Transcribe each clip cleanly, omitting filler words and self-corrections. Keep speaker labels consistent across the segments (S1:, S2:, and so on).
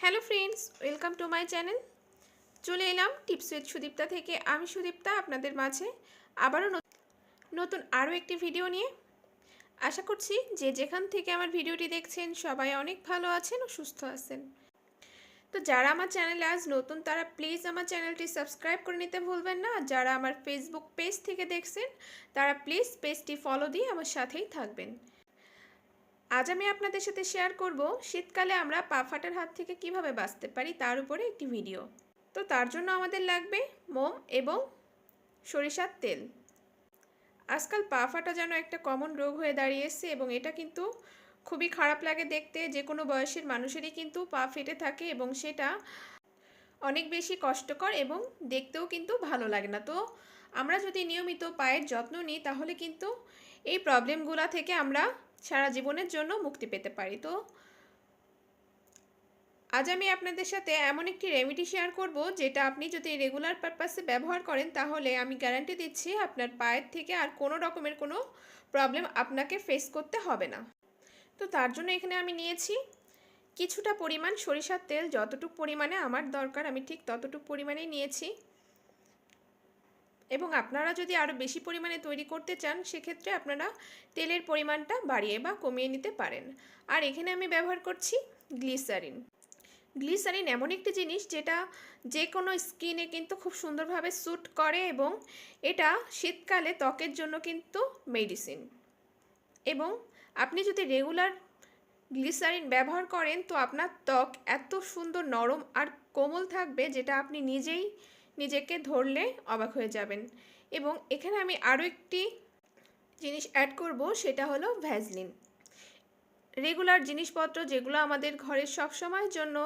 S1: Hello friends, welcome to my channel. চলে এলাম tips with Sudipta থেকে। আমি সুদীপ্তা আপনাদের মাঝে আবারও নতুন আরও একটি ভিডিও নিয়ে। আশা করছি যে যেখান থেকে আমার ভিডিওটি দেখছেন সবাই অনেক ভালো আছেন ও সুস্থ আছেন। তো যারা আমার চ্যানেলে আজ নতুন তারা প্লিজ আমার চ্যানেলটি সাবস্ক্রাইব করে নিতে ভুলবেন না। আর যারা আমার ফেসবুক পেজ থেকে দেখছেন তারা প্লিজ পেজটি ফলো দিয়ে আমার সাথেই থাকবেন। আজ আমি আপনাদের সাথে শেয়ার করব শীতকালে আমরা পা ফাটার হাত থেকে কিভাবে বাঁচতে পারি তার উপরে একটি ভিডিও। তো তার জন্য আমাদের লাগবে মোম এবং সরিষার তেল। আজকাল পা ফাটা যেন একটা কমন রোগ হয়ে দাঁড়িয়েছে এবং এটা কিন্তু খুবই খারাপ লাগে দেখতে। যে কোনো বয়সের মানুষেরই কিন্তু পা ফেটে থাকে এবং সেটা অনেক বেশি কষ্টকর এবং দেখতেও কিন্তু ভালো লাগে না। তো আমরা যদি নিয়মিত পায়ের যত্ন নিই তাহলে কিন্তু এই প্রবলেমগুলো থেকে আমরা সারা জীবনের জন্য মুক্তি পেতে পারি। তো আজ আমি আপনাদের সাথে এমন একটি রেমেডি শেয়ার করব যেটা আপনি যদি রেগুলার পারপাসে ব্যবহার করেন তাহলে আমি গ্যারান্টি দিচ্ছি আপনার পায়ের থেকে আর কোনো রকমের কোনো প্রবলেম আপনাকে ফেস করতে হবে না। তো তার জন্য এখানে আমি নিয়েছি কিছুটা পরিমাণ সরিষার তেল। যতটুকু পরিমাণে আমার দরকার আমি ঠিক ততটুকু পরিমাণেই নিয়েছি এবং আপনারা যদি আরও বেশি পরিমাণে তৈরি করতে চান সেক্ষেত্রে আপনারা তেলের পরিমাণটা বাড়িয়ে বা কমিয়ে নিতে পারেন। আর এখানে আমি ব্যবহার করছি গ্লিসারিন। গ্লিসারিন এমন একটি জিনিস যেটা যে কোনো স্কিনে কিন্তু খুব সুন্দরভাবে স্যুট করে এবং এটা শীতকালে ত্বকের জন্য কিন্তু মেডিসিন। এবং আপনি যদি রেগুলার গ্লিসারিন ব্যবহার করেন তো আপনার ত্বক এত সুন্দর নরম আর কোমল থাকবে যেটা আপনি নিজেকে ধরলে অবাক হয়ে যাবেন। এবং এখানে আমি আরও একটি জিনিস অ্যাড করব, সেটা হলো ভ্যাসলিন। রেগুলার জিনিসপত্র যেগুলো আমাদের ঘরের সব সময়ের জন্য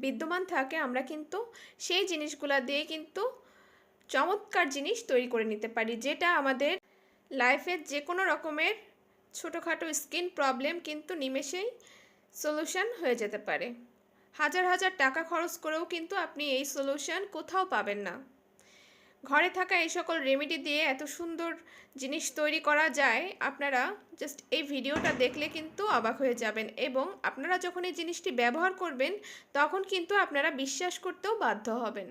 S1: বিদ্যমান থাকে আমরা কিন্তু সেই জিনিসগুলো দিয়ে কিন্তু চমৎকার জিনিস তৈরি করে নিতে পারি, যেটা আমাদের লাইফের যে কোনো রকমের ছোটোখাটো স্কিন প্রবলেম কিন্তু নিমেষেই সলিউশন হয়ে যেতে পারে। হাজার হাজার টাকা খরচ করেও কিন্তু আপনি এই সলিউশন কোথাও পাবেন না। ঘরে থাকা এই সকল রেমেডি দিয়ে এত সুন্দর জিনিস তৈরি করা যায়, আপনারা জাস্ট এই ভিডিওটা দেখলে কিন্তু অবাক হয়ে যাবেন এবং আপনারা যখন এই জিনিসটি ব্যবহার করবেন তখন কিন্তু আপনারা বিশ্বাস করতেও বাধ্য হবেন।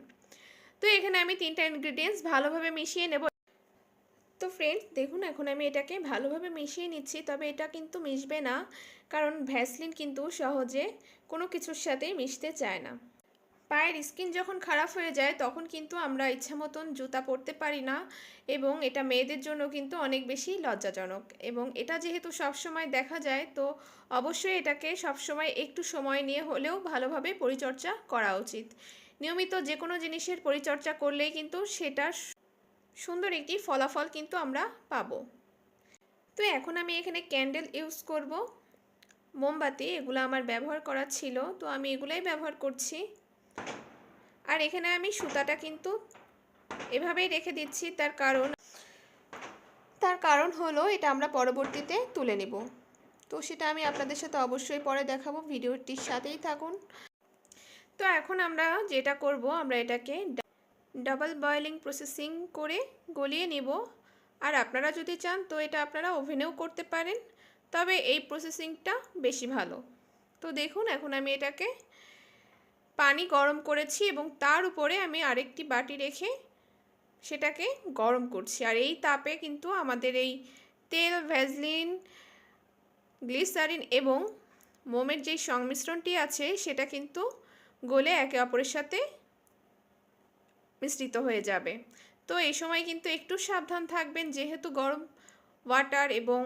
S1: তো এখানে আমি 3টা ইনগ্রিডিয়েন্টস ভালোভাবে মিশিয়ে নেব। তো ফ্রেন্ডস দেখুন, এখন আমি এটাকে ভালোভাবে মিশিয়ে নিচ্ছি। তবে এটা কিন্তু মিশবে না, কারণ ভ্যাসলিন কিন্তু সহজে কোনো কিছুর সাথেই মিশতে চায় না। পায়ের স্কিন যখন খারাপ হয়ে যায় তখন কিন্তু আমরা ইচ্ছা মতন জুতা পরতে পারি না এবং এটা মেয়েদের জন্য কিন্তু অনেক বেশি লজ্জাজনক। এবং এটা যেহেতু সবসময় দেখা যায় তো অবশ্যই এটাকে সবসময় একটু সময় নিয়ে হলেও ভালোভাবে পরিচর্যা করা উচিত। নিয়মিত যে কোনো জিনিসের পরিচর্যা করলেই কিন্তু সেটার সুন্দর একটি ফলাফল কিন্তু আমরা পাবো। তো এখন আমি এখানে ক্যান্ডেল ইউজ করব, মোমবাতি এগুলো আমার ব্যবহার করা ছিল, তো আমি এগুলাই ব্যবহার করছি। আর এখানে আমি সুতাটা কিন্তু এভাবেই রেখে দিচ্ছি, তার কারণ হলো এটা আমরা পরবর্তীতে তুলে নেব। তো সেটা আমি আপনাদের সাথে অবশ্যই পরে দেখাবো, ভিডিওটির সাথেই থাকুন। তো এখন আমরা যেটা করব, আমরা এটাকে ডাবল বয়েলিং প্রসেসিং করে গলিয়ে নেব। আর আপনারা যদি চান তো এটা আপনারা ওভেনেও করতে পারেন, তবে এই প্রসেসিংটা বেশি ভালো। তো দেখুন, এখন আমি এটাকে পানি গরম করেছি এবং তার উপরে আমি আরেকটি বাটি রেখে সেটাকে গরম করছি। আর এই তাপে কিন্তু আমাদের এই তেল, ভ্যাসলিন, গ্লিসারিন এবং মোমের যেই সংমিশ্রণটি আছে সেটা কিন্তু গলে একে অপরের সাথে মিশ্রিত হয়ে যাবে। তো এই সময় কিন্তু একটু সাবধান থাকবেন, যেহেতু গরম ওয়াটার এবং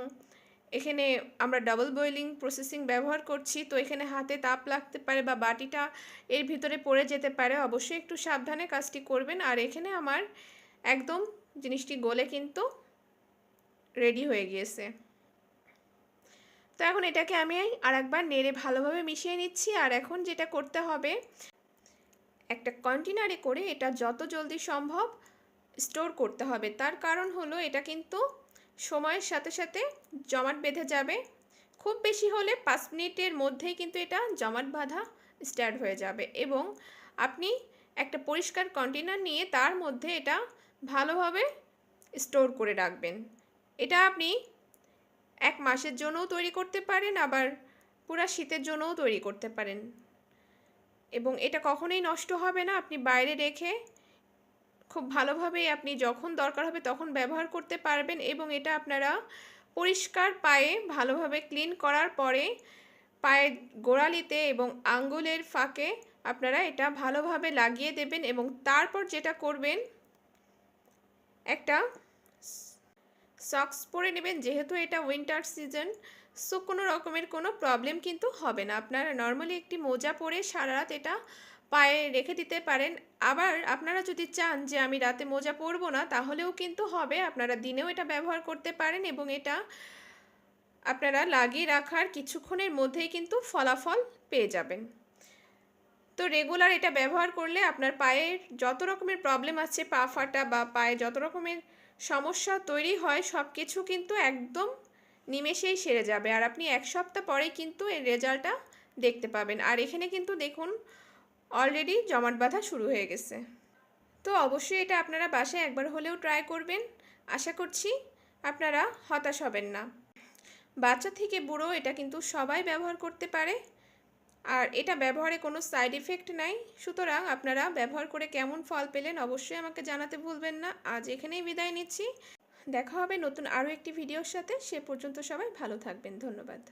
S1: এখানে আমরা ডাবল বয়েলিং প্রসেসিং ব্যবহার করছি, তো এখানে হাতে তাপ লাগতে পারে বা বাটিটা এর ভিতরে পড়ে যেতে পারে। অবশ্যই একটু সাবধানে কাজটি করবেন। আর এখানে আমার একদম জিনিসটি গলে কিন্তু রেডি হয়ে গিয়েছে। তো এখন এটাকে আমি আরেকবার নেড়ে ভালোভাবে মিশিয়ে নিচ্ছি। আর এখন যেটা করতে হবে, একটা কন্টেনারে করে এটা যত জলদি সম্ভব স্টোর করতে হবে। তার কারণ হলো এটা কিন্তু সময়ের সাথে সাথে জমাট বেঁধে যাবে। খুব বেশি হলে 5 মিনিটের মধ্যেই কিন্তু এটা জমাট বাঁধা স্টার্ট হয়ে যাবে। এবং আপনি একটা পরিষ্কার কন্টেনার নিয়ে তার মধ্যে এটা ভালোভাবে স্টোর করে রাখবেন। এটা আপনি 1 মাসের জন্যও তৈরি করতে পারেন, আবার পুরা শীতের জন্যও তৈরি করতে পারেন। এবং এটা কখনোই নষ্ট হবে না। আপনি বাইরে রেখে খুব ভালোভাবেই আপনি যখন দরকার হবে তখন ব্যবহার করতে পারবেন এবং এটা আপনারা পরিষ্কার পায়ে ভালোভাবে ক্লিন করার পরে পায়ের গোড়ালিতে এবং আঙ্গুলের ফাঁকে আপনারা এটা ভালোভাবে লাগিয়ে দেবেন এবং তারপর যেটা করবেন, একটা সক্স পরে নেবেন। যেহেতু এটা উইন্টার সিজন, সো কোনো রকমের কোনো প্রবলেম কিন্তু হবে না। আপনারা নর্মালি একটি মোজা পরে সারা রাত এটা পায়ে রেখে দিতে পারেন। আবার আপনারা যদি চান যে আমি রাতে মোজা পরবো না, তাহলেও কিন্তু হবে। আপনারা দিনেও এটা ব্যবহার করতে পারেন এবং এটা আপনারা লাগিয়ে রাখার কিছুক্ষণের মধ্যেই কিন্তু ফলাফল পেয়ে যাবেন। তো রেগুলার এটা ব্যবহার করলে আপনার পায়ের যত রকমের প্রবলেম আছে, পা ফাটা বা পায়ে যত রকমের সমস্যা তৈরি হয়, সব কিছু কিন্তু একদম নিমেষেই সেরে যাবে। আর আপনি 1 সপ্তাহ পরেই কিন্তু এর রেজাল্টটা দেখতে পাবেন। আর এখানে কিন্তু দেখুন অলরেডি জমাট বাঁধা শুরু হয়ে গেছে। তো অবশ্যই এটা আপনারা বাসায় একবার হলেও ট্রাই করবেন। আশা করছি আপনারা হতাশ হবেন না। বাচ্চা থেকে বুড়ো এটা কিন্তু সবাই ব্যবহার করতে পারে, আর এটা ব্যবহারে কোনো সাইড ইফেক্ট নাই। সুতরাং আপনারা ব্যবহার করে কেমন ফল পেলেন অবশ্যই আমাকে জানাতে ভুলবেন না। আজ এখানেই বিদায় নিচ্ছি। দেখা হবে নতুন আরও একটি ভিডিওর সাথে। সে পর্যন্ত সবাই ভালো থাকবেন। ধন্যবাদ।